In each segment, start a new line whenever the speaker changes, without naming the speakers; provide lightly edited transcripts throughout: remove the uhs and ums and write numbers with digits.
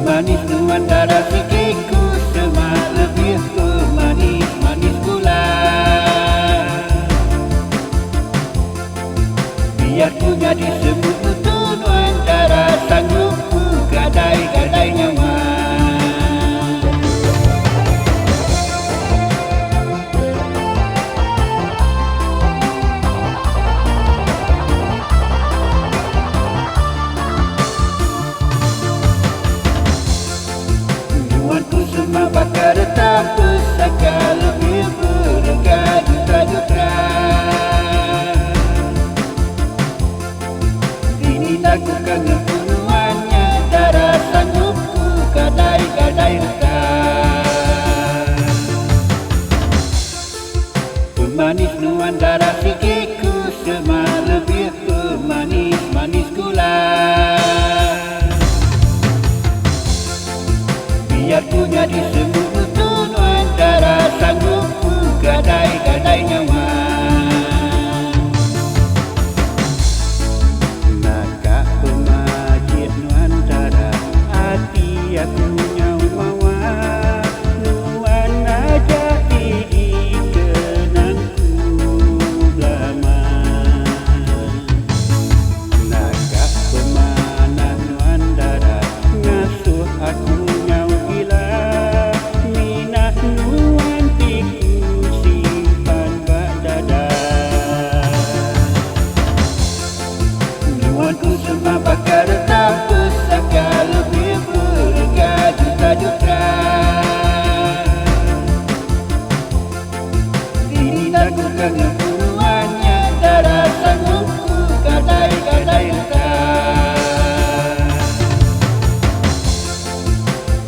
Manis nuan darah sikiku semak lebih ke manis-manis gula. Biar ku jadi sebut tuan darah sanggupku gadai-gadai nyawa. Semua bakar tak pusaka lebih berharga juta-juta. Ini aku kangen penuhannya darah sanggupku gadai-gadai reka. Pemanis nuan darah sikiku semua lebih pemanis-manis gula. Biar ku jadi sebut tuan darah sanggupku gadai-gadai nyawa. Nakak pemajit nuan darah hati aku nyawa. Nuan ajak diri kenangku lama. Nakak pemanah nuan darah ngasuh aku semua bakar tak pusaka lebih berharga juta-juta. Ini aku kangen penuhannya darah sanggupku gadai-gadai reka.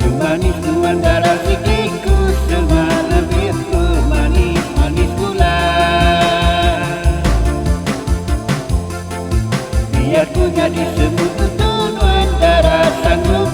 Pemanis nuan darah sikiku semua lebih pemanis-manis gula. Biar ku jadi sebut tuan darah sanggup